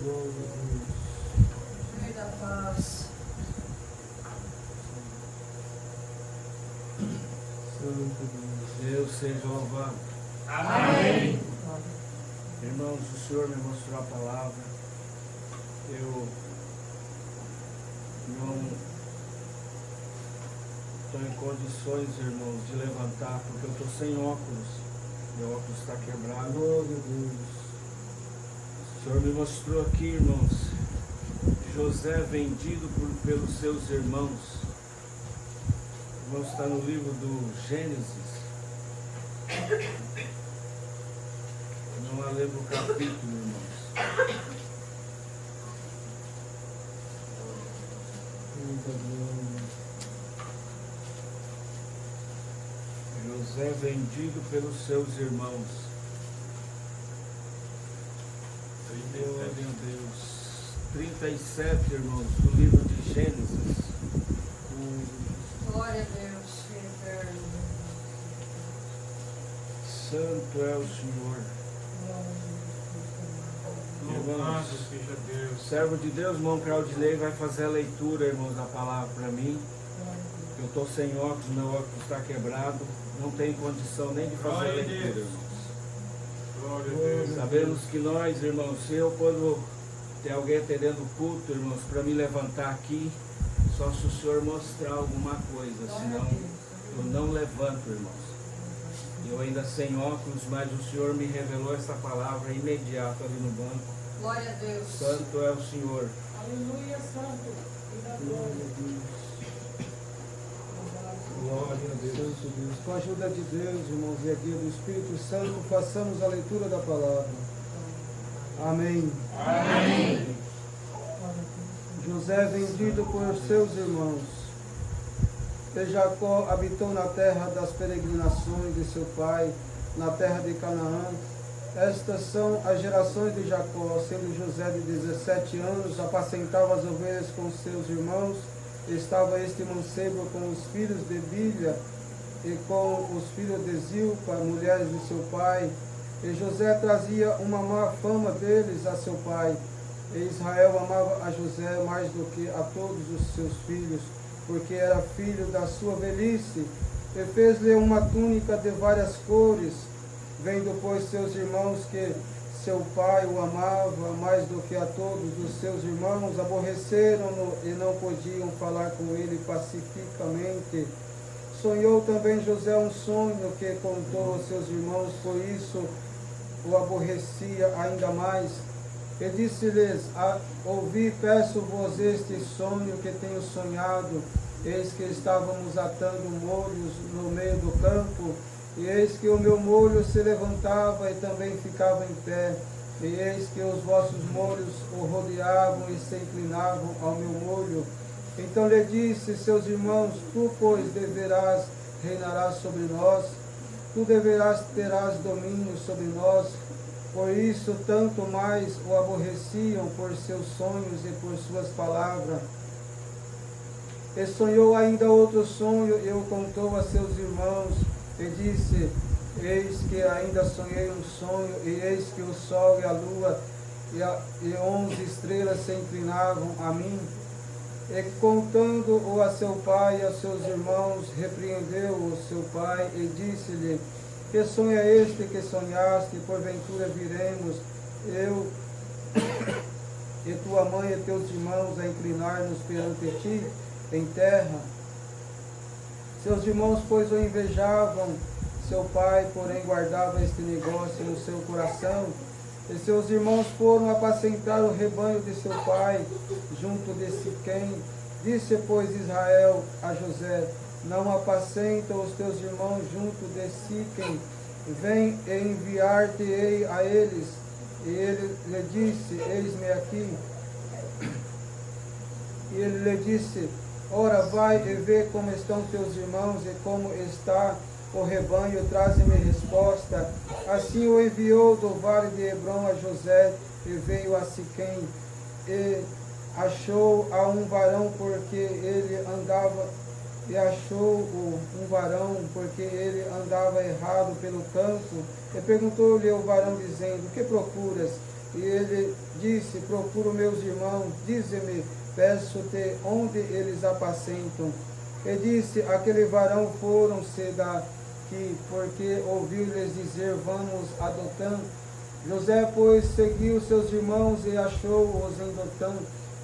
Rei da paz. Deus seja louvado. Amém. Irmãos, o Senhor me mostrou a palavra. Eu não estou em condições, irmãos, de levantar, porque eu estou sem óculos. Meu óculos está quebrado. O Senhor me mostrou aqui, irmãos, José vendido pelos seus irmãos. Irmãos, está no livro do Gênesis. Não lembro o capítulo, irmãos. José vendido pelos seus irmãos. Oh, meu Deus. 37, irmãos, do livro de Gênesis. Glória a Deus, eterno. Santo é o Senhor. Irmãos, o servo de Deus, irmão Claudinei, vai fazer a leitura, irmãos, da palavra para mim. Eu estou sem óculos, meu óculos está quebrado. Não tenho condição nem de fazer a leitura, irmãos. Sabemos que nós, irmãos, quando tem alguém atendendo o culto, irmãos, para me levantar aqui, só se o Senhor mostrar alguma coisa, senão eu não levanto, irmãos. Eu ainda sem óculos, mas o Senhor me revelou essa palavra imediata ali no banco. Glória a Deus. Santo é o Senhor. Aleluia, santo. Glória a Deus. Glória a Deus. Santo Deus. Com a ajuda de Deus, irmãos, e a guia do Espírito Santo, façamos a leitura da palavra. Amém. Amém. José vendido por seus irmãos. E Jacó habitou na terra das peregrinações de seu pai, na terra de Canaã. Estas são as gerações de Jacó, sendo José de 17 anos, apacentava as ovelhas com seus irmãos. Estava este mancebo com os filhos de Bilha e com os filhos de Zilpa, mulheres de seu pai. E José trazia uma má fama deles a seu pai. E Israel amava a José mais do que a todos os seus filhos, porque era filho da sua velhice, e fez-lhe uma túnica de várias cores. Vendo, pois, seus irmãos que seu pai o amava mais do que a todos os seus irmãos, aborreceram-no e não podiam falar com ele pacificamente. Sonhou também José um sonho que contou aos seus irmãos, por isso o aborrecia ainda mais. E disse-lhes: ouvi, peço-vos este sonho que tenho sonhado. Eis que estávamos atando molhos no meio do campo, e eis que o meu molho se levantava e também ficava em pé, e eis que os vossos molhos o rodeavam e se inclinavam ao meu molho. Então lhe disse seus irmãos: tu, pois, reinarás sobre nós, tu terás domínio sobre nós. Por isso, tanto mais o aborreciam por seus sonhos e por suas palavras. E sonhou ainda outro sonho e o contou a seus irmãos, e disse: eis que ainda sonhei um sonho, e eis que o sol e a lua e 11 estrelas se inclinavam a mim. E contando-o a seu pai e a seus irmãos, repreendeu-o seu pai e disse-lhe: que sonho é este que sonhaste? Porventura viremos, eu e tua mãe e teus irmãos, a inclinar-nos perante ti em terra? Seus irmãos, pois, o invejavam, seu pai, porém, guardava este negócio no seu coração. E seus irmãos foram apacentar o rebanho de seu pai, junto de Siquém. Disse, pois, Israel a José: não apacentam os teus irmãos junto de Siquém, vem e enviar-te-ei a eles. E ele lhe disse: eis-me aqui. E ele lhe disse: ora, vai e vê como estão teus irmãos e como está o rebanho, traze-me resposta. Assim o enviou do vale de Hebrom a José, e veio a Siquém, e achou a um varão, porque ele andava, errado pelo campo, e perguntou-lhe o varão, dizendo: que procuras? E ele disse: procuro meus irmãos, dize-me, peço-te, onde eles apacentam. E disse: aquele varão foram-se daqui, porque ouviu-lhes dizer: vamos a Dotã. José, pois, seguiu seus irmãos e achou-os em Dotã,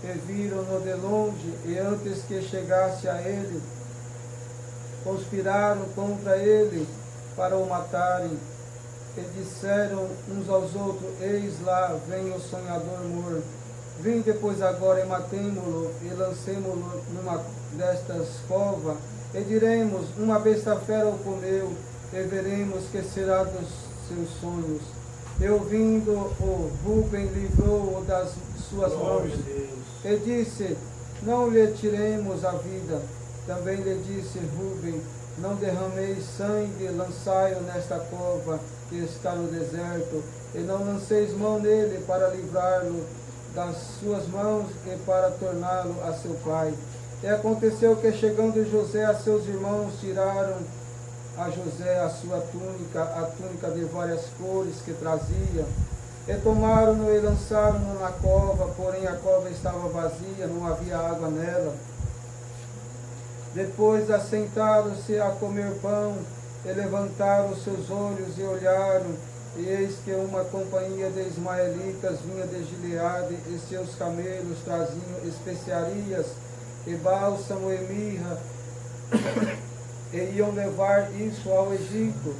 e viram-no de longe, e antes que chegasse a ele, conspiraram contra ele para o matarem. E disseram uns aos outros: eis lá vem o sonhador morto. Vinde, pois, agora e matemo-lo, e lancemo-lo numa destas covas, e diremos: uma besta fera o comeu, e veremos que será dos seus sonhos. E ouvindo o Rúben, livrou-o das suas mãos, e disse: não lhe tiremos a vida. Também lhe disse Rúben: não derrameis sangue, lançai-o nesta cova que está no deserto, e não lanceis mão nele para livrá-lo das suas mãos e para torná-lo a seu pai. E aconteceu que, chegando José a seus irmãos, tiraram a José a sua túnica, a túnica de várias cores que trazia, e tomaram-no e lançaram-no na cova, porém a cova estava vazia, não havia água nela. Depois assentaram-se a comer pão, e levantaram os seus olhos e olharam, e eis que uma companhia de ismaelitas vinha de Gileade, e seus camelos traziam especiarias, e bálsamo e mirra, e iam levar isso ao Egito.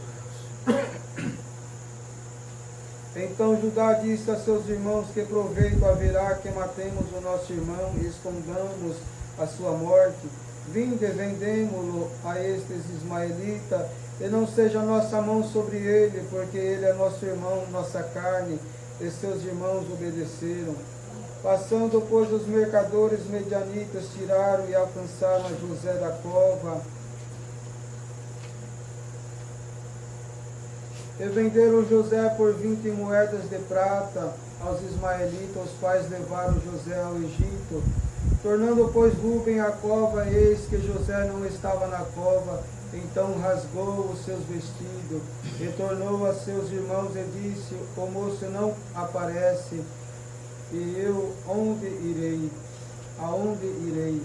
Então Judá disse a seus irmãos: que proveito haverá que matemos o nosso irmão e escondamos a sua morte? Vinde, vendemo-lo a estes ismaelitas, e não seja nossa mão sobre ele, porque ele é nosso irmão, nossa carne. E seus irmãos obedeceram. Passando, pois, os mercadores medianitas, tiraram e alcançaram a José da cova, e venderam José por 20 moedas de prata aos ismaelitas, os quais levaram José ao Egito. Tornando, pois, Rúben à cova, eis que José não estava na cova. Então rasgou os seus vestidos, e tornou a seus irmãos e disse: o moço não aparece, e eu onde irei? Aonde irei?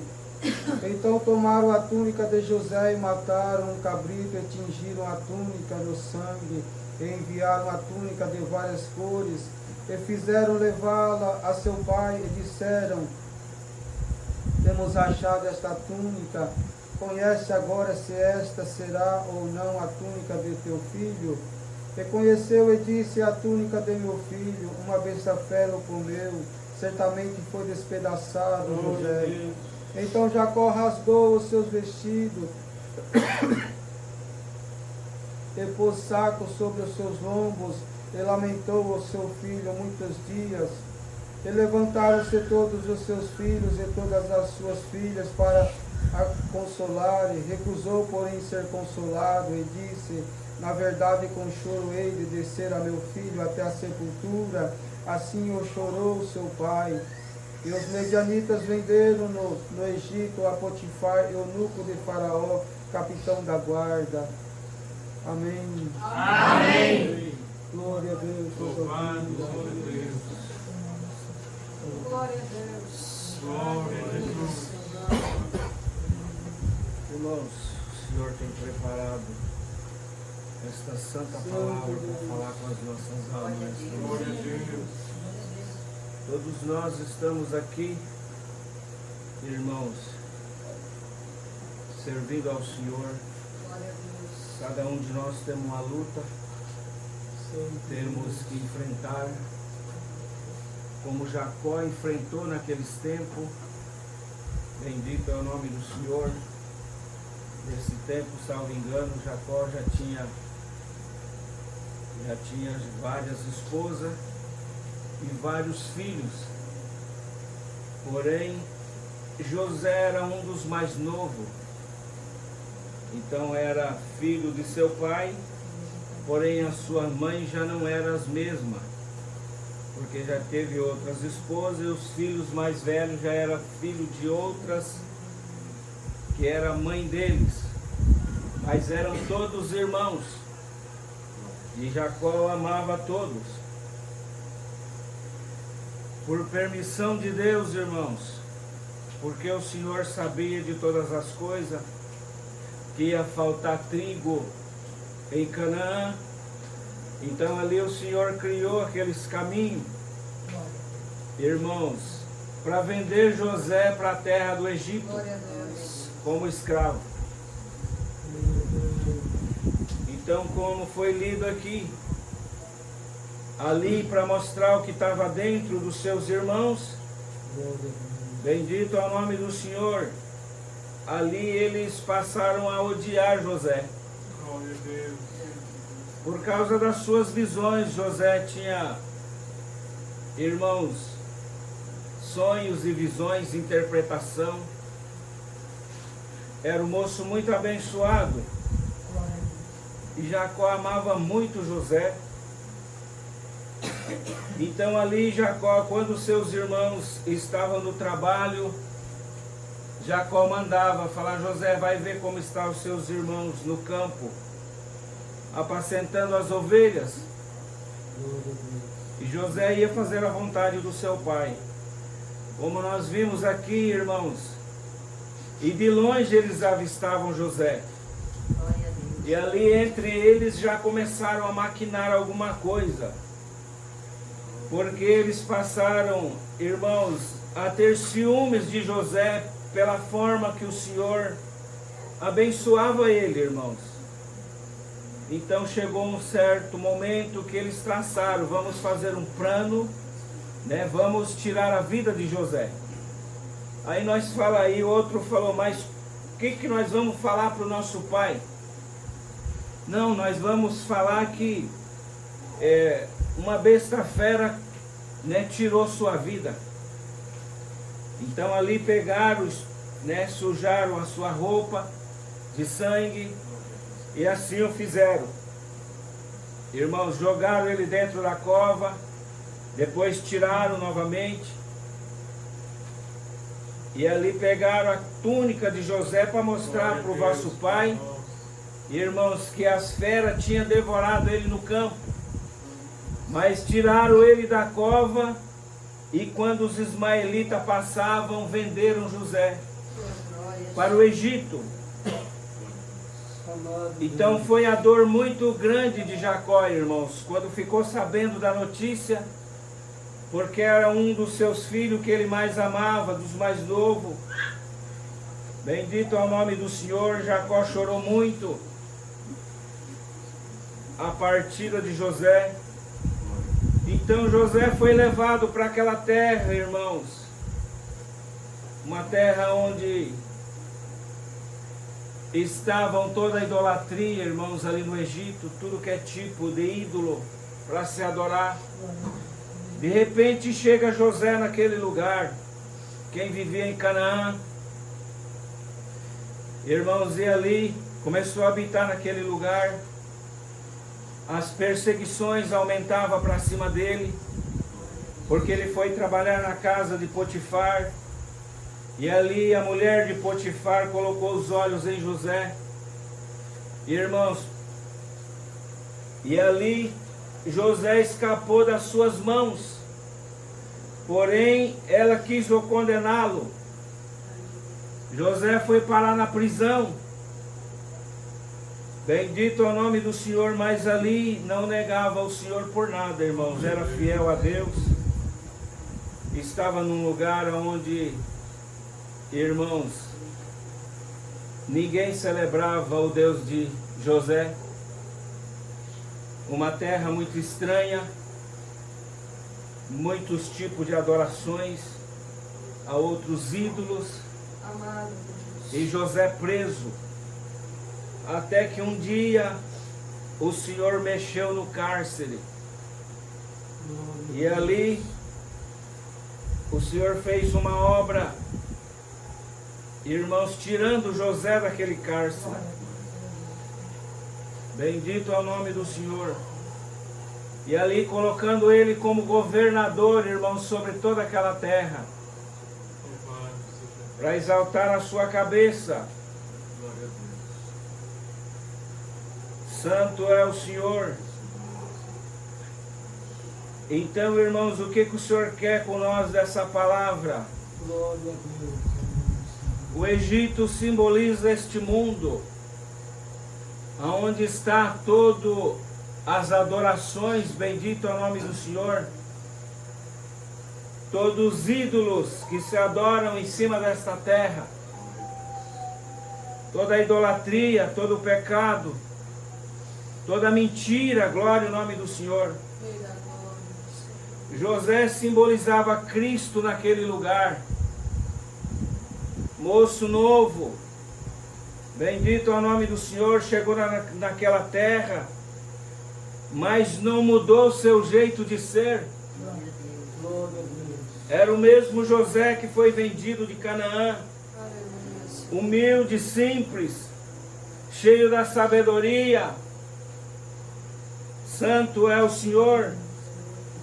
Então tomaram a túnica de José e mataram um cabrito, e tingiram a túnica no sangue, e enviaram a túnica de várias cores, e fizeram levá-la a seu pai, e disseram: temos achado esta túnica, conhece agora se esta será ou não a túnica de teu filho? E conheceu e disse: a túnica de meu filho, uma besta fera o comeu, certamente foi despedaçado José. Então Jacó rasgou os seus vestidos, e pôs saco sobre os seus lombos, e lamentou o seu filho muitos dias. E levantaram-se todos os seus filhos e todas as suas filhas para a consolar, e recusou, porém, ser consolado, e disse: na verdade, com choro hei de descer a meu filho até a sepultura. Assim o chorou seu pai. E os medianitas venderam-no no Egito a Potifar, eunuco de Faraó, capitão da guarda. Amém. Amém. Glória a Deus. Louvado seja Deus. Glória a Deus. Glória a Jesus. Irmãos, o Senhor tem preparado esta santa palavra para falar com as nossas almas. Glória a Deus. Todos nós estamos aqui, irmãos, servindo ao Senhor. Glória a Deus. Cada um de nós tem uma luta, temos que enfrentar, como Jacó enfrentou naqueles tempos. Bendito é o nome do Senhor. Nesse tempo, salvo engano, Jacó já tinha várias esposas e vários filhos. Porém, José era um dos mais novos. Então era filho de seu pai, porém a sua mãe já não era as mesmas, porque já teve outras esposas, e os filhos mais velhos já eram filhos de outras, que era a mãe deles, mas eram todos irmãos, e Jacó amava todos. por permissão de Deus, irmãos, porque o Senhor sabia de todas as coisas, que ia faltar trigo em Canaã, então ali o Senhor criou aqueles caminhos, irmãos, para vender José para a terra do Egito, Glória a Deus. como escravo. Então, como foi lido aqui, ali para mostrar o que estava dentro dos seus irmãos, bendito é o nome do Senhor, ali eles passaram a odiar José. Glória a Deus. Por causa das suas visões, José tinha, irmãos, sonhos e visões, interpretação. Era um moço muito abençoado. E Jacó amava muito José. Então ali Jacó, quando seus irmãos estavam no trabalho, Jacó mandava falar: José, vai ver como estão os seus irmãos no campo, apacentando as ovelhas. E José ia fazer a vontade do seu pai. Como nós vimos aqui, irmãos, e de longe eles avistavam José. Glória a Deus. E ali entre eles já começaram a maquinar alguma coisa. Porque eles passaram, irmãos, a ter ciúmes de José pela forma que o Senhor abençoava ele, irmãos. Então chegou um certo momento que eles traçaram: vamos fazer um plano, né? Vamos tirar a vida de José. Aí nós falamos, aí outro falou: mas o que nós vamos falar para o nosso pai? Não, nós vamos falar que uma besta fera, né, tirou sua vida. Então ali pegaram, né, sujaram a sua roupa de sangue, e assim o fizeram. Irmãos, jogaram ele dentro da cova, depois tiraram novamente, e ali pegaram a túnica de José para mostrar para o vosso pai, irmãos, que as feras tinham devorado ele no campo. Mas tiraram ele da cova, e quando os ismaelitas passavam, venderam José para o Egito. Então foi a dor muito grande de Jacó, irmãos, quando ficou sabendo da notícia, porque era um dos seus filhos que ele mais amava, dos mais novos. Bendito é o nome do Senhor. Jacó chorou muito a partida de José. Então José foi levado para aquela terra, irmãos, uma terra onde estavam toda a idolatria, irmãos, ali no Egito, tudo que é tipo de ídolo para se adorar. De repente chega José naquele lugar, quem vivia em Canaã, irmãos, e ali começou a habitar naquele lugar. As perseguições aumentavam para cima dele, porque ele foi trabalhar na casa de Potifar, e ali a mulher de Potifar colocou os olhos em José, irmãos, e ali José escapou das suas mãos, porém ela quis o condená-lo. José foi parar na prisão. Bendito é o nome do Senhor, mas ali não negava o Senhor por nada, irmãos. Era fiel a Deus. Estava num lugar onde, irmãos, ninguém celebrava o Deus de José. Uma terra muito estranha, muitos tipos de adorações a outros ídolos. Amado Deus. E José preso. Até que um dia o Senhor mexeu no cárcere. E ali o Senhor fez uma obra, irmãos, tirando José daquele cárcere. Bendito é o nome do Senhor. E ali colocando ele como governador, irmãos, sobre toda aquela terra, para exaltar a sua cabeça. Santo é o Senhor. Então, irmãos, o que o Senhor quer com nós dessa palavra? Glória a Deus. O Egito simboliza este mundo, aonde está todo as adorações, bendito é o nome do Senhor, todos os ídolos que se adoram em cima desta terra, toda a idolatria, todo o pecado, toda a mentira, glória ao nome do Senhor. José simbolizava Cristo naquele lugar, moço novo, bendito é o nome do Senhor, chegou naquela terra, mas não mudou seu jeito de ser. Glória a Deus. Era o mesmo José que foi vendido de Canaã, humilde, simples, cheio da sabedoria. Santo é o Senhor,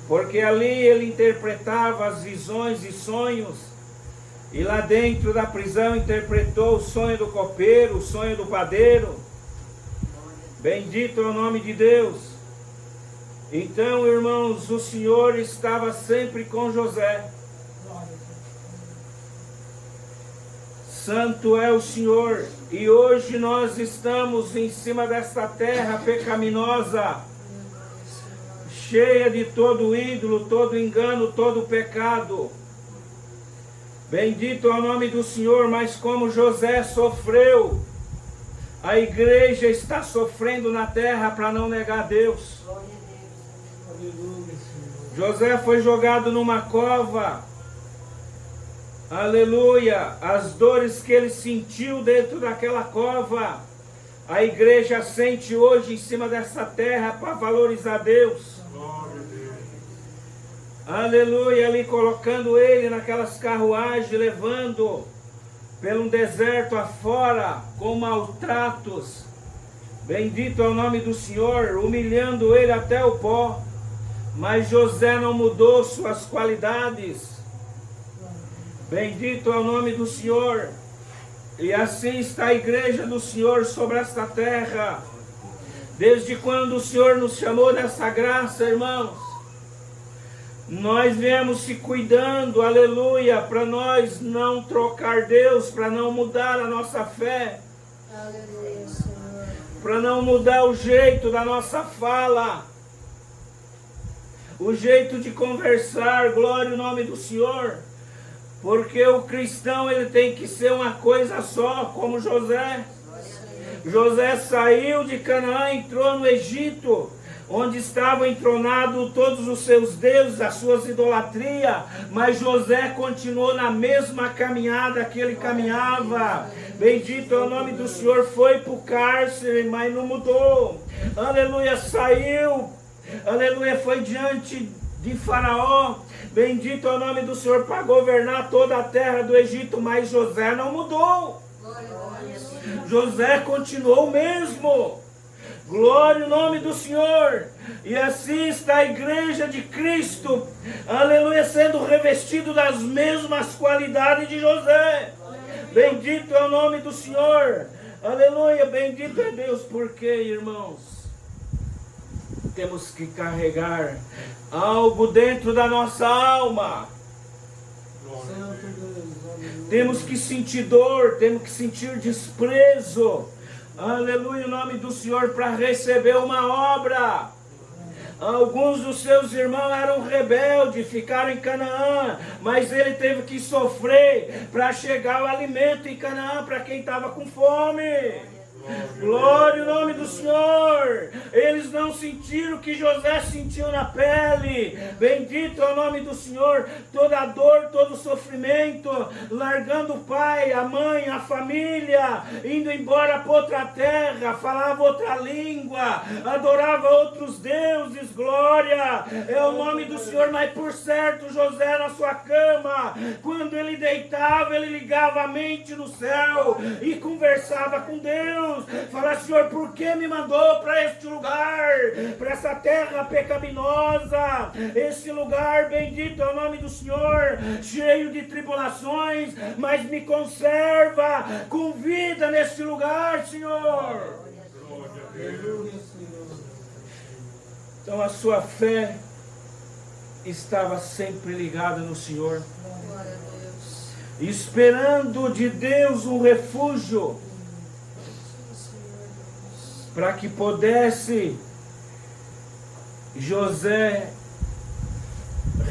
porque ali ele interpretava as visões e sonhos, e lá dentro da prisão interpretou o sonho do copeiro, o sonho do padeiro. Bendito é o nome de Deus. Então, irmãos, o Senhor estava sempre com José. Santo é o Senhor. E hoje nós estamos em cima desta terra pecaminosa, cheia de todo ídolo, todo engano, todo pecado. Bendito é o nome do Senhor, mas como José sofreu, a igreja está sofrendo na terra para não negar Deus. Aleluia, Senhor. José foi jogado numa cova. Aleluia. As dores que ele sentiu dentro daquela cova, a igreja sente hoje em cima dessa terra para valorizar Deus. Glória a Deus. Aleluia. Ali colocando ele naquelas carruagens, levando pelo deserto afora, com maltratos. Bendito é o nome do Senhor, humilhando ele até o pó. Mas José não mudou suas qualidades. Bendito é o nome do Senhor. E assim está a igreja do Senhor sobre esta terra. Desde quando o Senhor nos chamou dessa graça, irmãos, nós viemos se cuidando, aleluia, para nós não trocar Deus, para não mudar a nossa fé, Aleluia, Senhor. para não mudar o jeito da nossa fala, o jeito de conversar, glória ao nome do Senhor, porque o cristão ele tem que ser uma coisa só, como José. José saiu de Canaã, entrou no Egito, onde estavam entronados todos os seus deuses, as suas idolatrias, mas José continuou na mesma caminhada que ele caminhava. Bendito é o nome do Senhor, foi para o cárcere, mas não mudou. Aleluia, saiu. Aleluia, foi diante de Faraó. Bendito é o nome do Senhor para governar toda a terra do Egito, mas José não mudou. José continuou o mesmo. Glória ao nome do Senhor. E assim está a igreja de Cristo, aleluia, sendo revestido das mesmas qualidades de José. Bendito é o nome do Senhor. Aleluia, bendito é Deus. Porque, irmãos, temos que carregar algo dentro da nossa alma. Santo Deus, aleluia. Temos que sentir dor, temos que sentir desprezo. Aleluia, o nome do Senhor, para receber uma obra. Alguns dos seus irmãos eram rebeldes, ficaram em Canaã, mas ele teve que sofrer para chegar o alimento em Canaã para quem estava com fome. Glória ao nome do Senhor. Eles não sentiram o que José sentiu na pele. Bendito é o nome do Senhor. Toda a dor, todo o sofrimento, largando o pai, a mãe, a família, indo embora para outra terra, falava outra língua, adorava outros deuses. Glória é o nome do Senhor. Mas por certo, José na sua cama, quando ele deitava, ele ligava a mente no céu e conversava com Deus. Fala, Senhor, por que me mandou para este lugar, para essa terra pecaminosa, esse lugar, bendito é o nome do Senhor, cheio de tribulações, mas me conserva com vida neste lugar, Senhor. Aleluia, Senhor. Então a sua fé estava sempre ligada no Senhor, Glória a Deus. esperando de Deus um refúgio, Sim, Senhor Deus. para que pudesse José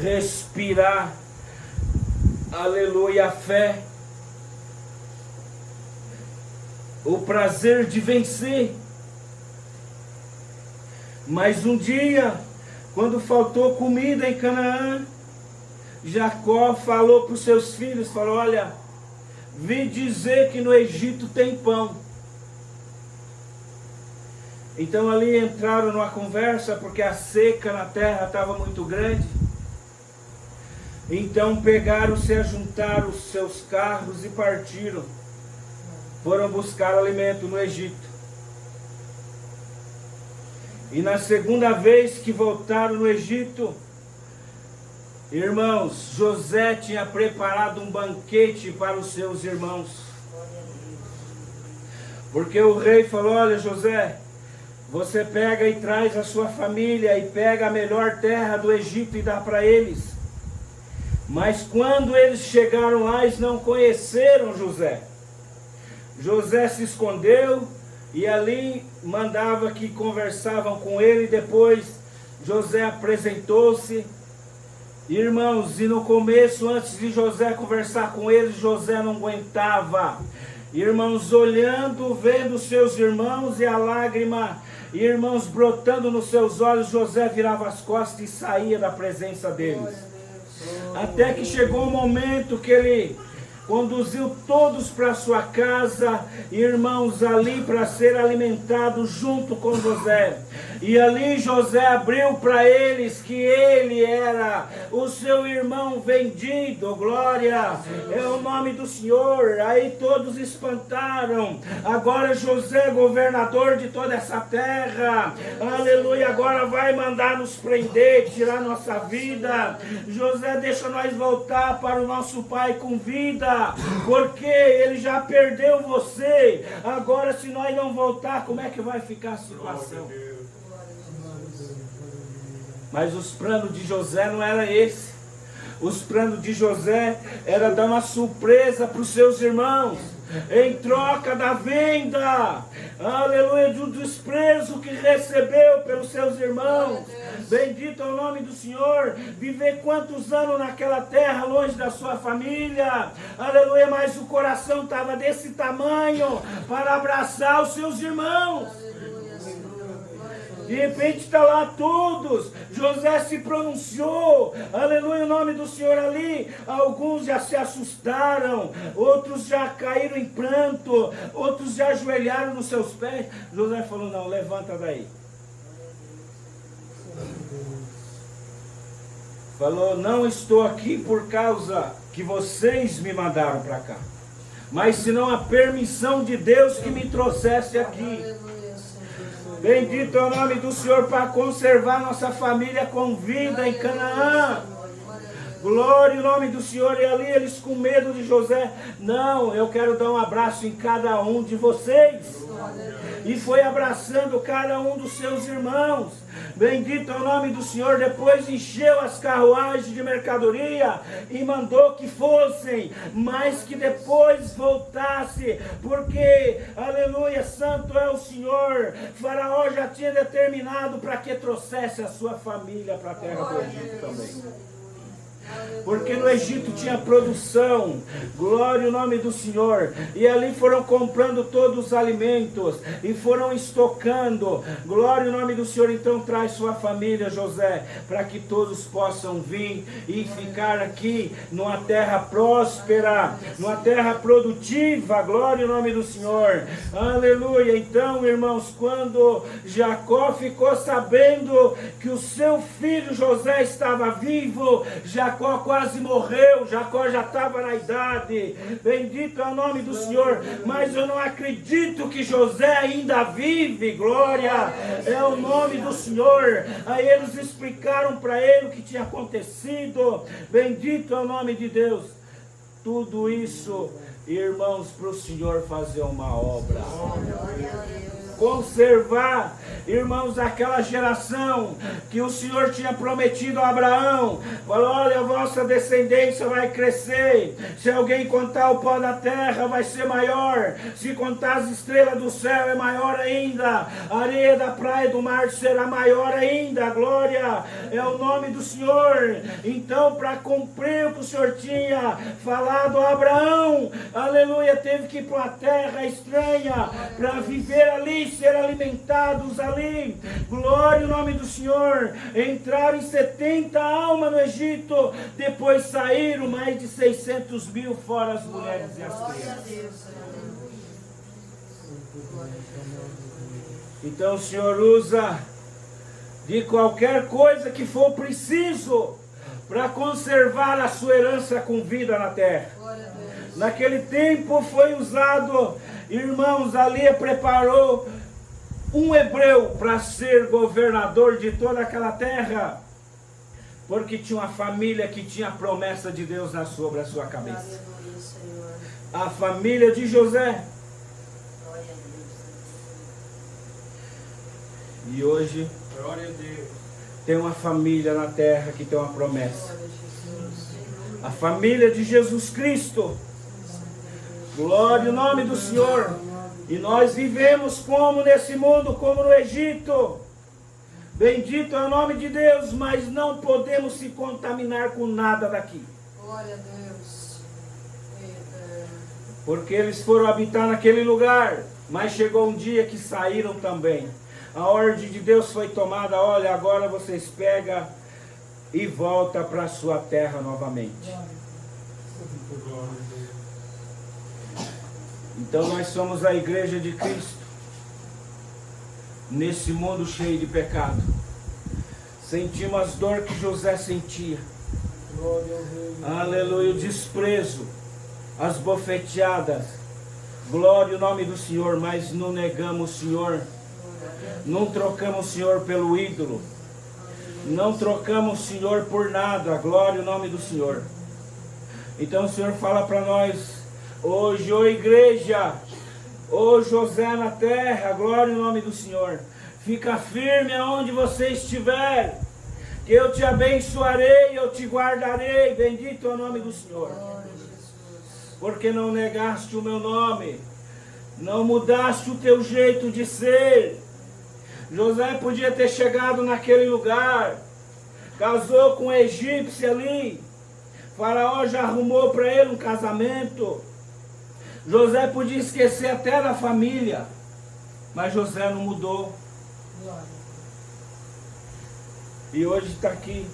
respirar, aleluia, a fé, o prazer de vencer. Mas um dia, quando faltou comida em Canaã, Jacó falou para os seus filhos, falou: olha, vi dizer que no Egito tem pão. Então ali entraram numa conversa, porque a seca na terra estava muito grande. Então pegaram-se a juntar os seus carros e partiram. Foram buscar alimento no Egito. E na segunda vez que voltaram no Egito, irmãos, José tinha preparado um banquete para os seus irmãos. Porque o rei falou: olha, José, você pega e traz a sua família e pega a melhor terra do Egito e dá para eles. Mas quando eles chegaram lá, eles não conheceram José. José se escondeu e ali mandava que conversavam com ele. Depois José apresentou-se. Irmãos, e no começo, antes de José conversar com eles, José não aguentava. Irmãos, olhando, vendo seus irmãos e a lágrima, irmãos, brotando nos seus olhos, José virava as costas e saía da presença deles. Até que chegou o momento que ele conduziu todos para sua casa, irmãos, ali para ser alimentado junto com José. E ali José abriu para eles que ele era o seu irmão vendido. Glória é o nome do Senhor. Aí todos espantaram. Agora José, governador de toda essa terra, aleluia, agora vai mandar nos prender, tirar nossa vida. José, deixa nós voltar para o nosso pai com vida, porque ele já perdeu você. Agora, se nós não voltar, como é que vai ficar a situação? Mas os planos de José não era esse. Os planos de José era dar uma surpresa para os seus irmãos, em troca da venda, aleluia, do desprezo que recebeu pelos seus irmãos. Bendito é o nome do Senhor. Viver quantos anos naquela terra, longe da sua família, aleluia, mas o coração estava desse tamanho para abraçar os seus irmãos. De repente está lá todos. José se pronunciou, aleluia, o nome do Senhor ali. Alguns já se assustaram, outros já caíram em pranto, outros já ajoelharam nos seus pés. José falou: não, levanta daí. Falou: não estou aqui por causa que vocês me mandaram para cá, mas senão a permissão de Deus que me trouxesse aqui. Bendito é o nome do Senhor, para conservar nossa família com vida em Canaã. Glória ao nome do Senhor. E ali eles com medo de José: não, eu quero dar um abraço em cada um de vocês. E foi abraçando cada um dos seus irmãos. Bendito é o nome do Senhor. Depois encheu as carruagens de mercadoria e mandou que fossem, mas que depois voltasse, porque, aleluia, santo é o Senhor. Faraó já tinha determinado para que trouxesse a sua família para a terra do Egito também. Porque no Egito tinha produção. Glória ao nome do Senhor. E ali foram comprando todos os alimentos e foram estocando. Glória ao nome do Senhor. Então traz sua família, José, para que todos possam vir e ficar aqui numa terra próspera, numa terra produtiva. Glória ao nome do Senhor. Aleluia. Então, irmãos, quando Jacó ficou sabendo que o seu filho José estava vivo, Jacó quase morreu. Jacó já estava na idade. Bendito é o nome do Senhor. Mas eu não acredito que José ainda vive. Glória é o nome do Senhor. Aí eles explicaram para ele o que tinha acontecido. Bendito é o nome de Deus. Tudo isso, irmãos, para o Senhor fazer uma obra, conservar irmãos, aquela geração que o Senhor tinha prometido a Abraão. Falou: olha, a vossa descendência vai crescer. Se alguém contar o pó da terra, vai ser maior. Se contar as estrelas do céu, é maior ainda. A areia da praia e do mar será maior ainda. Glória é o nome do Senhor. Então, para cumprir o que o Senhor tinha falado a Abraão, aleluia, teve que ir para uma terra estranha para viver ali, ser alimentados ali. Glória ao nome do Senhor. Entraram em 70 almas no Egito, depois saíram mais de 600 mil, fora as mulheres e as crianças. Então o Senhor usa de qualquer coisa que for preciso para conservar a sua herança com vida na terra. Naquele tempo foi usado, irmãos, ali preparou um hebreu para ser governador de toda aquela terra, porque tinha uma família que tinha a promessa de Deus sobre a sua cabeça. A família de José. E hoje Glória a Deus. tem uma família na terra que tem uma promessa. A família de Jesus Cristo. Glória ao nome do Senhor. E nós vivemos como nesse mundo, como no Egito. Bendito é o nome de Deus, mas não podemos se contaminar com nada daqui. Glória a Deus. Porque eles foram habitar naquele lugar, mas chegou um dia que saíram também. A ordem de Deus foi tomada: olha, agora vocês pegam e voltam para a sua terra novamente. Glória a Deus. Então nós somos a igreja de Cristo, nesse mundo cheio de pecado. Sentimos as dores que José sentia. Aleluia, o desprezo, as bofeteadas. Glória ao nome do Senhor, mas não negamos o Senhor. Não trocamos o Senhor pelo ídolo. Não trocamos o Senhor por nada. Glória ao nome do Senhor. Então o Senhor fala para nós hoje: ô igreja, ô José na terra, glória ao nome do Senhor. Fica firme aonde você estiver, que eu te abençoarei, eu te guardarei. Bendito é o nome do Senhor. Porque não negaste o meu nome, não mudaste o teu jeito de ser. José podia ter chegado naquele lugar, casou com um egípcio ali, Faraó já arrumou para ele um casamento. José podia esquecer até da família, mas José não mudou. E hoje está aqui,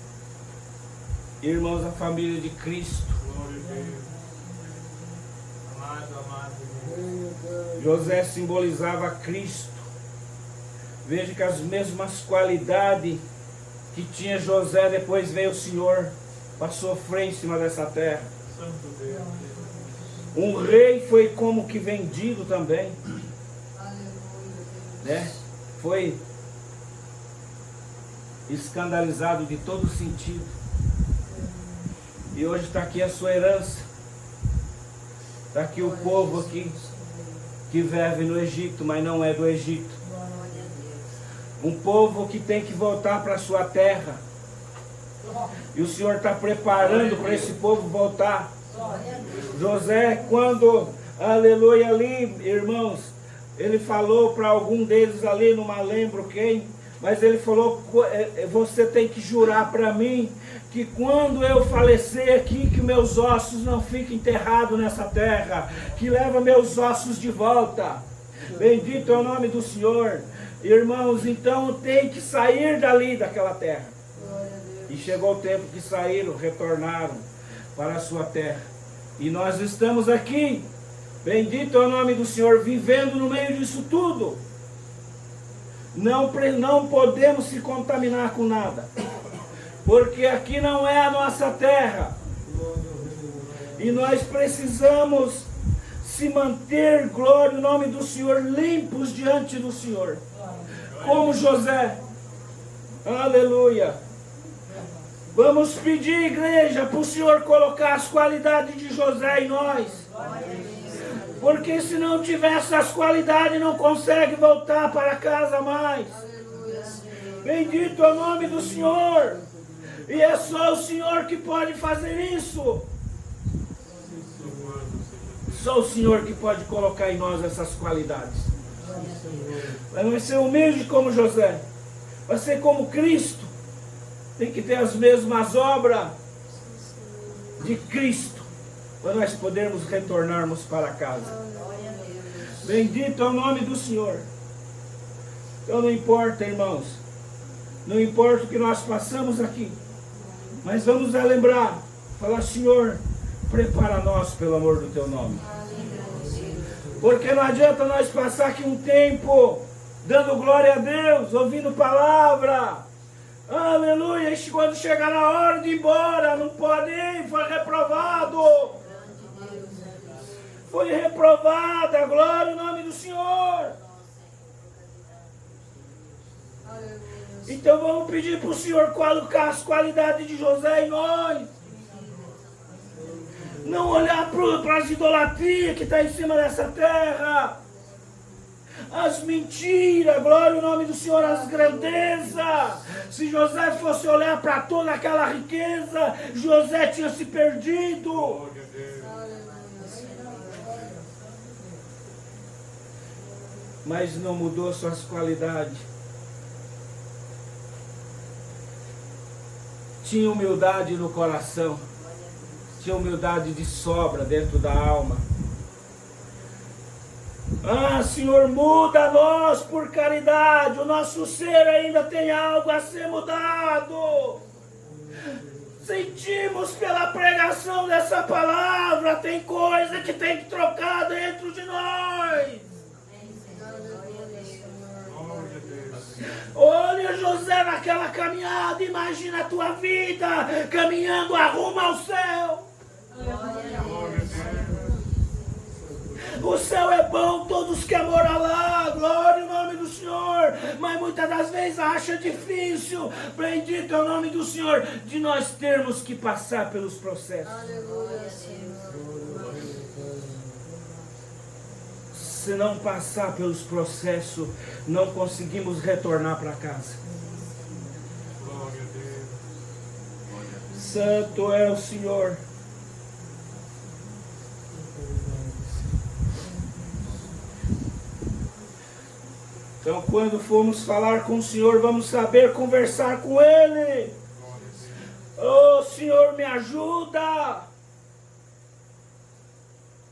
irmãos, a família de Cristo. Glória a Deus. Amado, amado. José simbolizava Cristo. Veja que as mesmas qualidades que tinha José, depois veio o Senhor para sofrer em cima dessa terra. Santo Deus. Um rei foi como que vendido também, né? Foi escandalizado de todo sentido. E hoje está aqui a sua herança. Está aqui o povo aqui que vive no Egito, mas não é do Egito. Um povo que tem que voltar para a sua terra. E o Senhor está preparando para esse povo voltar. José, quando, aleluia, ali, irmãos, ele falou para algum deles ali, não me lembro quem, mas ele falou: você tem que jurar para mim que quando eu falecer aqui, que meus ossos não fiquem enterrados nessa terra, que leva meus ossos de volta. Bendito é o nome do Senhor. Irmãos, então tem que sair dali, daquela terra. E chegou o tempo que saíram, retornaram para a sua terra. E nós estamos aqui, bendito é o nome do Senhor, vivendo no meio disso tudo. Não podemos se contaminar com nada, porque aqui não é a nossa terra. E nós precisamos se manter, glória ao nome do Senhor, limpos diante do Senhor. Como José. Aleluia. Vamos pedir, igreja, para o Senhor colocar as qualidades de José em nós. Porque se não tiver essas qualidades, não consegue voltar para casa mais. Bendito é o nome do Senhor. E é só o Senhor que pode fazer isso. Só o Senhor que pode colocar em nós essas qualidades. Vai ser humilde como José. Vai ser como Cristo. Tem que ter as mesmas obras de Cristo, para nós podermos retornarmos para casa. Bendito é o nome do Senhor. Então não importa, irmãos, não importa o que nós passamos aqui, mas vamos lembrar, falar: Senhor, prepara nós pelo amor do Teu nome. Porque não adianta nós passar aqui um tempo dando glória a Deus, ouvindo palavra, aleluia, e quando chegar na hora de ir embora, não pode ir, foi reprovado. Foi reprovada, glória ao nome do Senhor. Então vamos pedir para o Senhor colocar as qualidades de José em nós. Não olhar para as idolatrias que estão em cima dessa terra. As mentiras, glória ao nome do Senhor, as grandezas. Se José fosse olhar para toda aquela riqueza, José tinha se perdido. Mas não mudou suas qualidades. Tinha humildade no coração. Tinha humildade de sobra dentro da alma. Ah, Senhor, muda nós por caridade. O nosso ser ainda tem algo a ser mudado. Sentimos pela pregação dessa palavra, tem coisa que tem que trocar dentro de nós. Olha José naquela caminhada, imagina a tua vida caminhando a rumo ao céu. O céu é bom, todos querem morar lá, glória ao nome do Senhor, mas muitas das vezes acha difícil, bendito é o nome do Senhor, de nós termos que passar pelos processos. Aleluia, Senhor. Se não passar pelos processos, não conseguimos retornar para casa. Santo é o Senhor. Então, quando formos falar com o Senhor, vamos saber conversar com Ele. Oh, Senhor, me ajuda.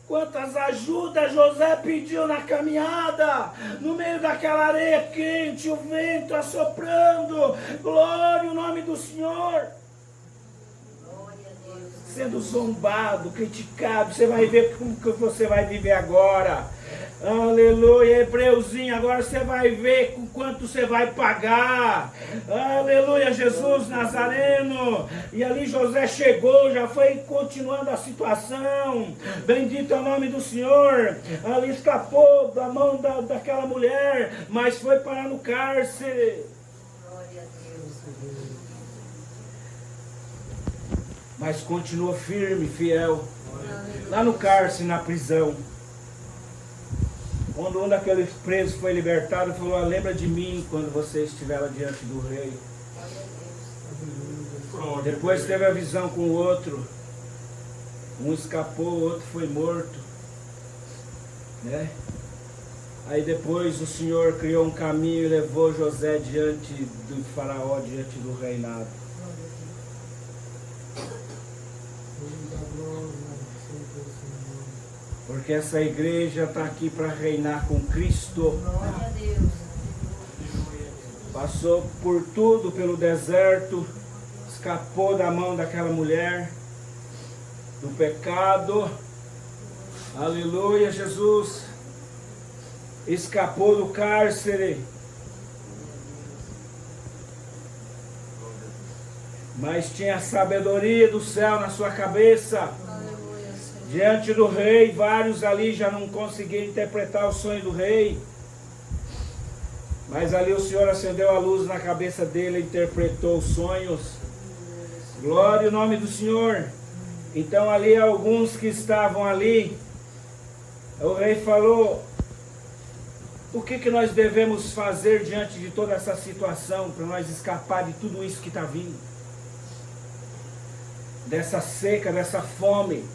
Quantas ajudas José pediu na caminhada, no meio daquela areia quente, o vento assoprando, glória ao nome do Senhor. Sendo zombado, criticado, você vai ver como que você vai viver agora. Aleluia, Hebreuzinho, agora você vai ver com quanto você vai pagar. Aleluia, Jesus Nazareno. E ali José chegou, já foi continuando a situação. Bendito é o nome do Senhor. Ali escapou da mão daquela mulher, mas foi parar no cárcere. Glória a Deus. Mas continuou firme, fiel. Lá no cárcere, na prisão. Quando um daqueles presos foi libertado, falou: lembra de mim quando você estiver lá diante do rei. Depois teve a visão com o outro. Um escapou, o outro foi morto. Né? Aí depois o Senhor criou um caminho e levou José diante do faraó, diante do reinado. Porque essa igreja está aqui para reinar com Cristo. Glória a Deus. Passou por tudo, pelo deserto, escapou da mão daquela mulher, do pecado. Aleluia, Jesus. Escapou do cárcere. Mas tinha a sabedoria do céu na sua cabeça. Diante do rei, vários ali já não conseguiam interpretar o sonho do rei. Mas ali o Senhor acendeu a luz na cabeça dele e interpretou os sonhos. Glória ao nome do Senhor. Então ali alguns que estavam ali, o rei falou: O que nós devemos fazer diante de toda essa situação para nós escapar de tudo isso que está vindo? Dessa seca, dessa fome.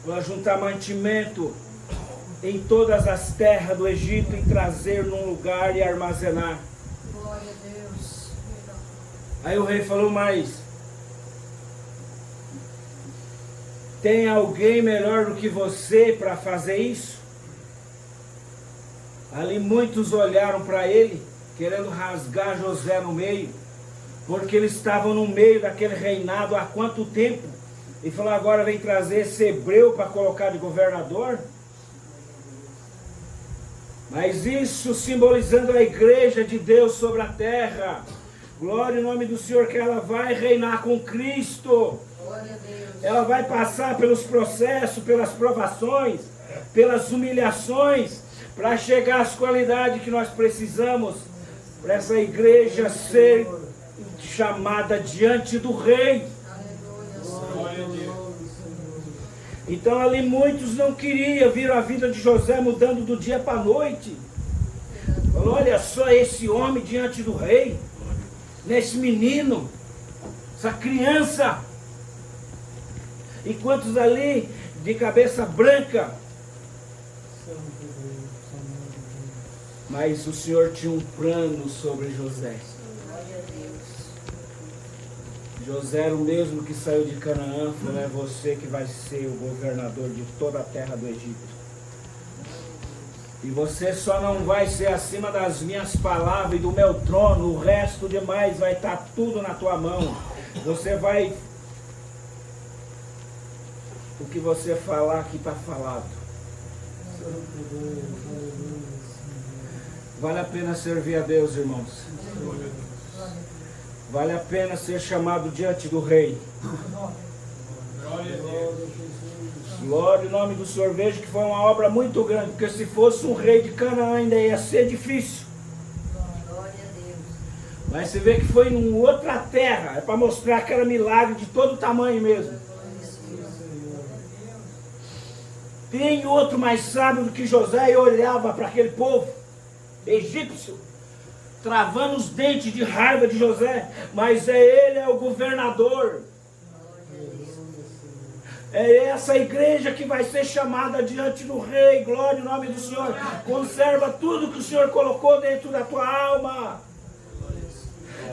Para juntar mantimento em todas as terras do Egito e trazer num lugar e armazenar. Glória a Deus. Aí o rei falou mais: tem alguém melhor do que você para fazer isso? Ali muitos olharam para ele, querendo rasgar José no meio, porque eles estavam no meio daquele reinado há quanto tempo? E falou: agora vem trazer esse hebreu para colocar de governador? Mas isso simbolizando a igreja de Deus sobre a terra. Glória em nome do Senhor, que ela vai reinar com Cristo. Glória a Deus. Ela vai passar pelos processos, pelas provações, pelas humilhações, para chegar às qualidades que nós precisamos, para essa igreja ser chamada diante do rei. Glória a Deus. Então ali muitos não queriam ver a vida de José mudando do dia para a noite. Falou: olha só esse homem diante do rei, nesse menino, essa criança. E quantos ali de cabeça branca? Mas o Senhor tinha um plano sobre José. Glória a Deus. José era o mesmo que saiu de Canaã. Falou: é você que vai ser o governador de toda a terra do Egito. E você só não vai ser acima das minhas palavras e do meu trono. O resto demais vai estar tudo na tua mão. Você vai... O que você falar aqui está falado. Vale a pena servir a Deus, irmãos. Vale a pena ser chamado diante do rei. Glória a Deus. Glória em nome do Senhor. Veja que foi uma obra muito grande, porque se fosse um rei de Canaã ainda ia ser difícil. Glória a Deus. Mas você vê que foi em outra terra. É para mostrar que era milagre de todo tamanho mesmo. Tem outro mais sábio do que José e olhava para aquele povo egípcio, travando os dentes de raiva de José. Mas ele é o governador. É essa igreja que vai ser chamada diante do rei. Glória em nome do Senhor. Conserva tudo que o Senhor colocou dentro da tua alma.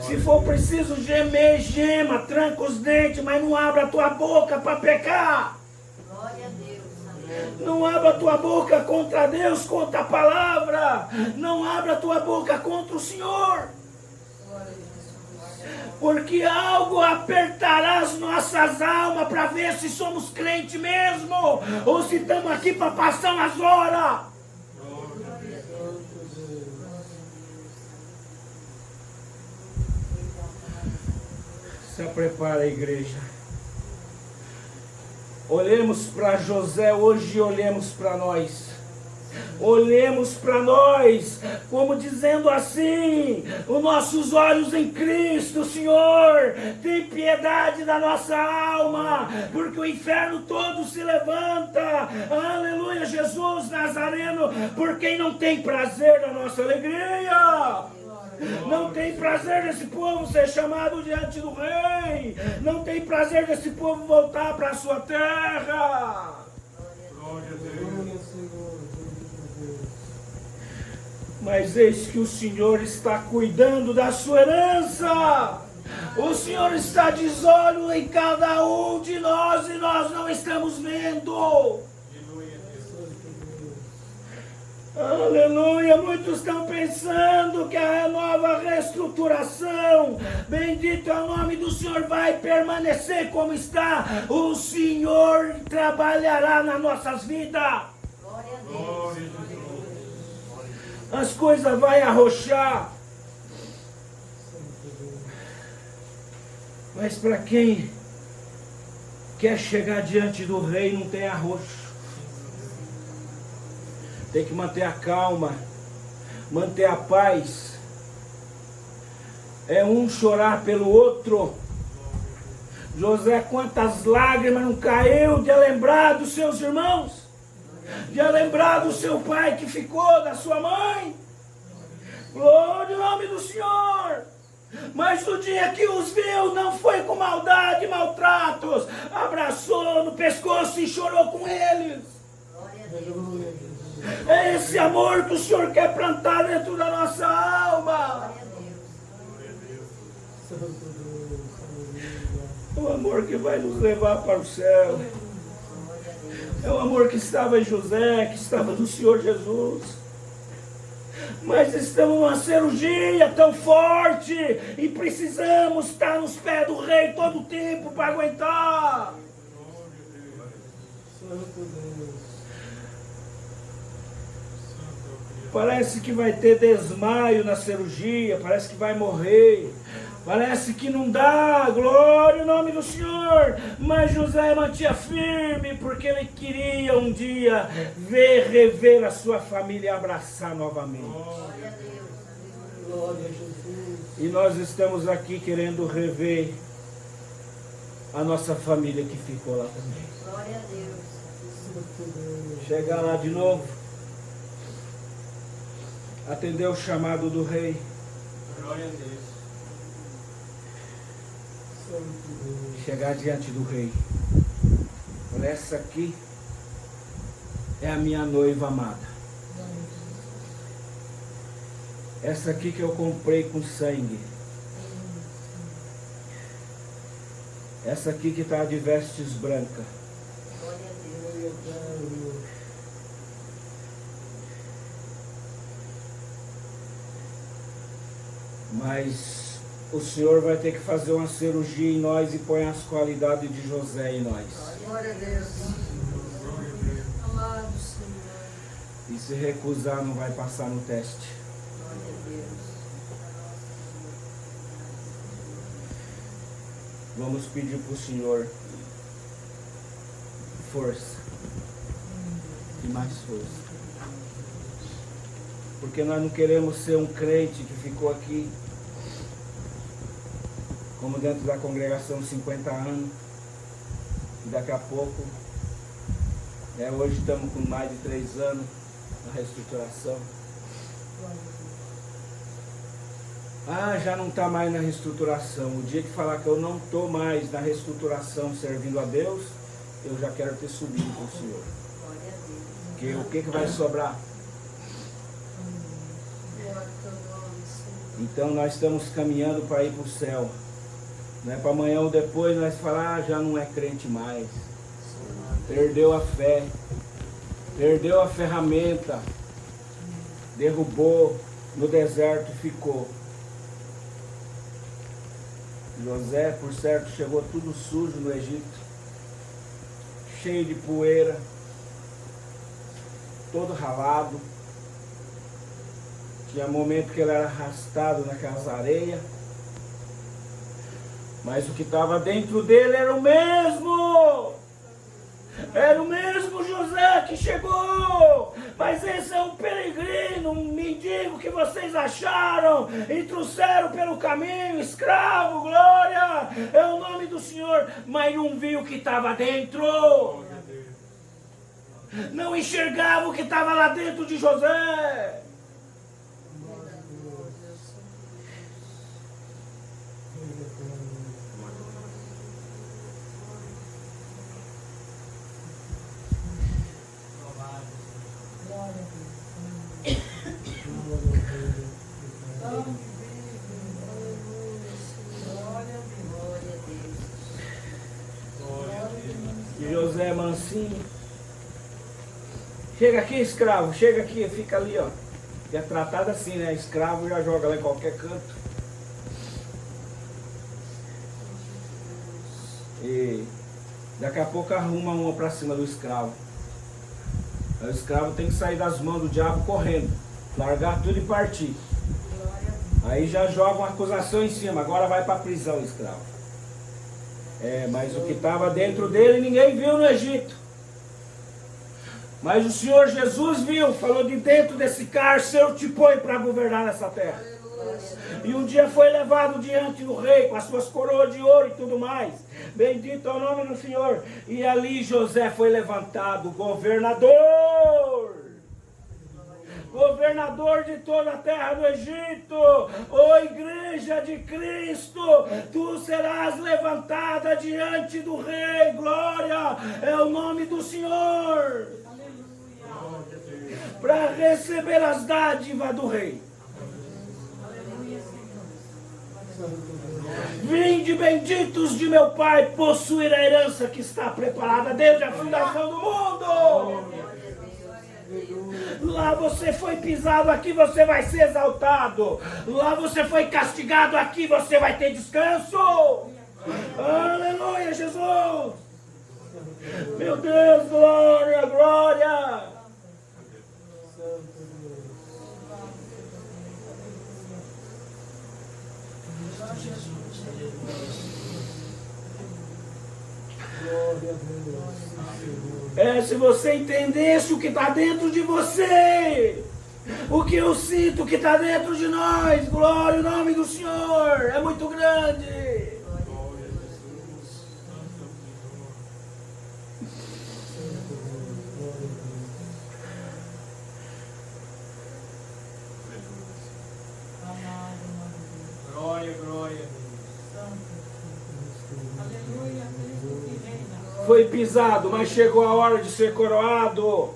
Se for preciso gemer, gema, tranca os dentes, mas não abra a tua boca para pecar. Glória a Deus. Não abra a tua boca contra Deus, contra a palavra. Não abra a tua boca contra o Senhor. Porque algo apertará as nossas almas para ver se somos crentes mesmo, ou se estamos aqui para passar umas horas. Se prepara, igreja. Olhemos para José hoje e olhemos para nós. Olhemos para nós, como dizendo assim: os nossos olhos em Cristo, Senhor, tem piedade da nossa alma, porque o inferno todo se levanta. Aleluia, Jesus Nazareno, por quem não tem prazer na nossa alegria. Não tem prazer desse povo ser chamado diante do rei. Não tem prazer desse povo voltar para a sua terra. Glória a Deus. Mas eis que o Senhor está cuidando da sua herança. O Senhor está de olho em cada um de nós e nós não estamos vendo. Aleluia, muitos estão pensando que a nova reestruturação, bendito é o nome do Senhor, vai permanecer como está. O Senhor trabalhará nas nossas vidas. Glória a Deus. Glória a Deus. As coisas vão arrochar. Mas para quem quer chegar diante do rei não tem arroxo. Tem que manter a calma, manter a paz. É um chorar pelo outro. José, quantas lágrimas não caiu de lembrar dos seus irmãos? de lembrar do seu pai que ficou, da sua mãe. Glória ao nome do Senhor. Mas no dia que os viu, não foi com maldade e maltratos, abraçou no pescoço e chorou com eles. Glória a Deus. É esse amor que o Senhor quer plantar dentro da nossa alma. Glória a Deus. Santo Deus, aleluia. É o amor que vai nos levar para o céu. Glória a Deus. É o amor que estava em José, que estava no Senhor Jesus. Mas estamos numa cirurgia tão forte e precisamos estar nos pés do rei todo o tempo para aguentar. Santo Deus. Parece que vai ter desmaio na cirurgia, parece que vai morrer, parece que não dá, glória ao nome do Senhor. Mas José mantinha firme, porque ele queria um dia rever a sua família e abraçar novamente. Glória a Deus. Glória a Jesus. E nós estamos aqui querendo rever a nossa família que ficou lá também. Glória a Deus. Santo Deus. Chegar lá de novo, atender o chamado do rei. Glória a Deus. Santo Deus. Chegar diante do rei. Olha, essa aqui é a minha noiva amada. Essa aqui que eu comprei com sangue. Essa aqui que está de vestes brancas. Glória a Deus. Rei eterno. Mas o Senhor vai ter que fazer uma cirurgia em nós e põe as qualidades de José em nós. Glória a Deus. Amado Senhor. E se recusar não vai passar no teste. Glória a Deus. Vamos pedir para o Senhor força. E mais força. Porque nós não queremos ser um crente que ficou aqui, como dentro da congregação 50 anos, e daqui a pouco, hoje estamos com mais de 3 anos na reestruturação. Ah, já não está mais na reestruturação. O dia que falar que eu não estou mais na reestruturação servindo a Deus, eu já quero ter subido com o Senhor. Glória a Deus. Porque o que vai sobrar? Glória ao teu nome, Senhor. Então nós estamos caminhando para ir para o céu. Não é para amanhã ou depois nós falar, já não é crente mais. Perdeu a fé. Perdeu a ferramenta. Derrubou no deserto e ficou. José, por certo, chegou tudo sujo no Egito. Cheio de poeira. Todo ralado. Tinha momento que ele era arrastado naquelas areias. Mas o que estava dentro dele era o mesmo. Era o mesmo José que chegou. Mas esse é um peregrino, um mendigo que vocês acharam e trouxeram pelo caminho, escravo, glória. É o nome do Senhor. Mas não viu o que estava dentro. Glória a Deus. Não enxergava o que estava lá dentro de José. Glória a Deus. Glória a Deus. E José mansinho. Chega aqui, escravo, chega aqui, fica ali, ó. E é tratado assim, né? Escravo já joga lá em qualquer canto. E daqui a pouco arruma uma pra cima do escravo. Aí o escravo tem que sair das mãos do diabo correndo, largar tudo e partir. Aí já joga uma acusação em cima, agora vai para a prisão o escravo. Mas o que estava dentro dele ninguém viu no Egito. Mas o Senhor Jesus viu, falou: de dentro desse cárcere eu te ponho para governar nessa terra. E um dia foi levado diante do rei com as suas coroas de ouro e tudo mais. Bendito é o nome do Senhor. E ali José foi levantado, governador de toda a terra do Egito. Ó igreja de Cristo, tu serás levantada diante do rei. Glória é o nome do Senhor, para receber as dádivas do rei. Vinde benditos de meu Pai, possuir a herança que está preparada desde a fundação do mundo. Lá você foi pisado, aqui você vai ser exaltado. Lá você foi castigado, aqui você vai ter descanso. Aleluia, Jesus. Meu Deus, glória, glória. Se você entendesse o que está dentro de você, o que eu sinto que está dentro de nós, glória ao nome do Senhor, é muito grande. Glória, glória. Foi pisado, mas chegou a hora de ser coroado.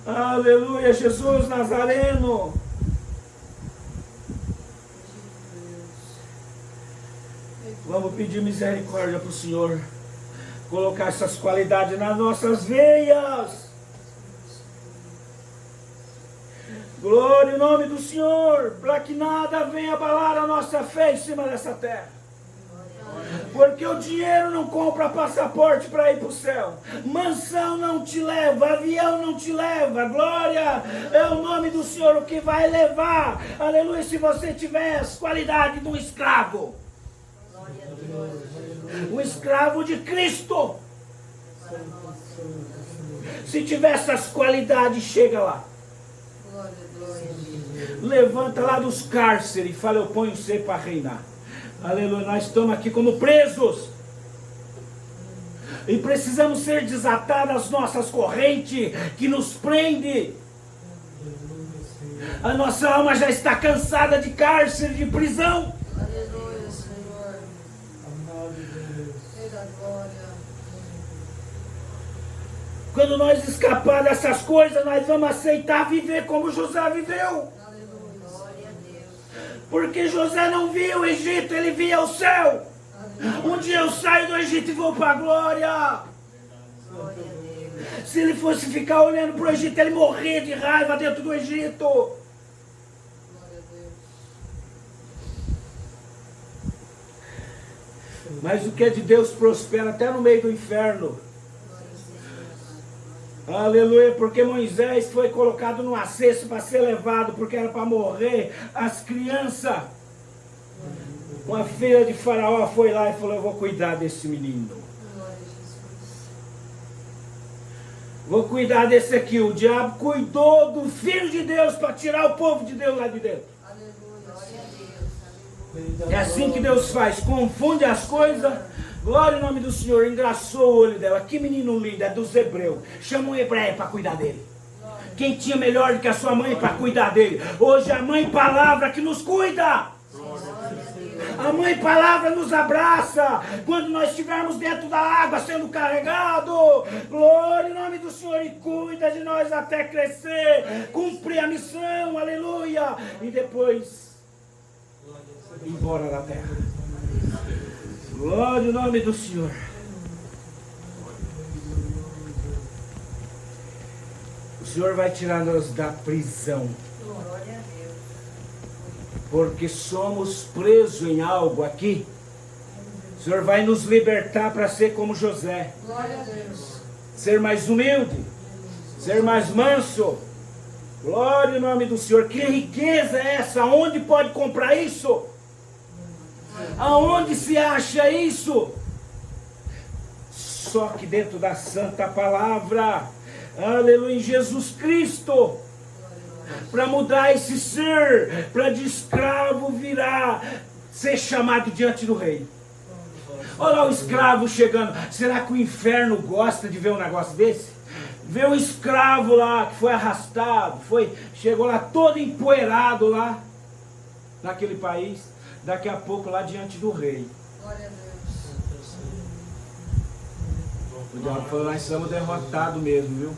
Aleluia, Jesus Nazareno. Vamos pedir misericórdia para o Senhor colocar essas qualidades nas nossas veias. Glória ao nome do Senhor, para que nada venha abalar a nossa fé em cima dessa terra. Porque o dinheiro não compra passaporte para ir para o céu. Mansão não te leva, avião não te leva. Glória é o nome do Senhor, o que vai levar. Aleluia, se você tiver as qualidades de um escravo. Um escravo de Cristo. Se tiver essas qualidades, chega lá. Levanta lá dos cárceres e fala, eu ponho você para reinar. Aleluia, nós estamos aqui como presos. E precisamos ser desatadas as nossas correntes que nos prendem. A nossa alma já está cansada de cárcere, de prisão. Aleluia, Senhor. Rei da glória. Quando nós escapar dessas coisas, nós vamos aceitar viver como José viveu. Porque José não via o Egito, ele via o céu. Um dia eu saio do Egito e vou para a glória. Se ele fosse ficar olhando para o Egito, ele morria de raiva dentro do Egito. Mas o que é de Deus prospera até no meio do inferno. Aleluia, porque Moisés foi colocado numa cesta para ser levado, porque era para morrer as crianças. Uma filha de Faraó foi lá e falou, eu vou cuidar desse menino. Vou cuidar desse aqui. O diabo cuidou do Filho de Deus para tirar o povo de Deus lá de dentro. É assim que Deus faz, confunde as coisas. Glória ao nome do Senhor, engraçou o olho dela. Que menino lindo, é dos hebreus. Chama um hebreu para cuidar dele. Quem tinha melhor do que a sua mãe para cuidar dele? Hoje é a mãe palavra que nos cuida. A mãe palavra nos abraça. Quando nós estivermos dentro da água sendo carregado. Glória ao nome do Senhor, e cuida de nós até crescer. Cumprir a missão, aleluia. E depois ir embora da terra. Glória ao nome do Senhor. O Senhor vai tirar-nos da prisão. Glória a Deus. Porque somos presos em algo aqui. O Senhor vai nos libertar para ser como José. Glória a Deus. Ser mais humilde. Ser mais manso. Glória ao nome do Senhor. Que riqueza é essa? Onde pode comprar isso? Aonde se acha isso? Só que dentro da santa palavra. Aleluia, em Jesus Cristo. para mudar esse ser, para de escravo virar, ser chamado diante do rei. Olha lá o escravo chegando. Será que o inferno gosta de ver um negócio desse? Ver um escravo lá que foi arrastado, chegou lá todo empoeirado lá, naquele país, daqui a pouco lá diante do rei. Glória a Deus. O diabo falou, nós somos derrotados mesmo, viu?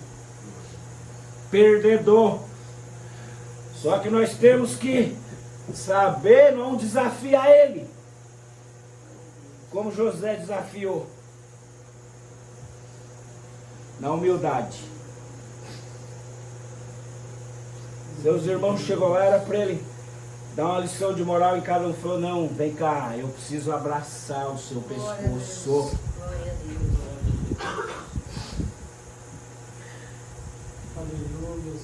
Perdedor. Só que nós temos que saber não desafiar ele. Como José desafiou. Na humildade. Seus irmãos chegou lá, era para ele dar uma lição de moral e cada um falou, não, vem cá, eu preciso abraçar o seu pescoço. Glória a Deus.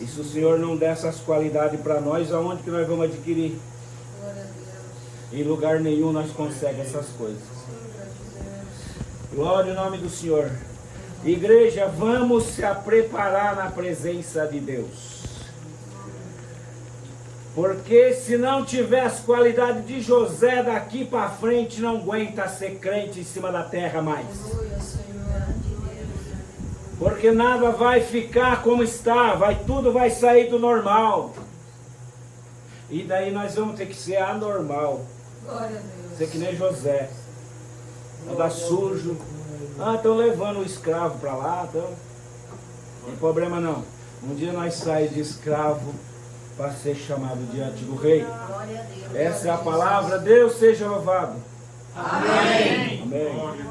E se o Senhor não der essas qualidades para nós, aonde que nós vamos adquirir? Glória a Deus. Em lugar nenhum nós conseguimos essas coisas. Glória a Deus. Glória ao nome do Senhor. Igreja, vamos se preparar na presença de Deus. Porque se não tiver as qualidades de José daqui para frente, não aguenta ser crente em cima da terra mais. Aleluia, Senhor. Porque nada vai ficar como está, tudo vai sair do normal. E daí nós vamos ter que ser anormal. Glória a Deus. Ser que nem José. Andar sujo. Estão levando o escravo para lá. Não tem problema não. Um dia nós saímos de escravo para ser chamado diante do rei. Glória a Deus. Essa é a palavra. Deus seja louvado. Amém. Amém.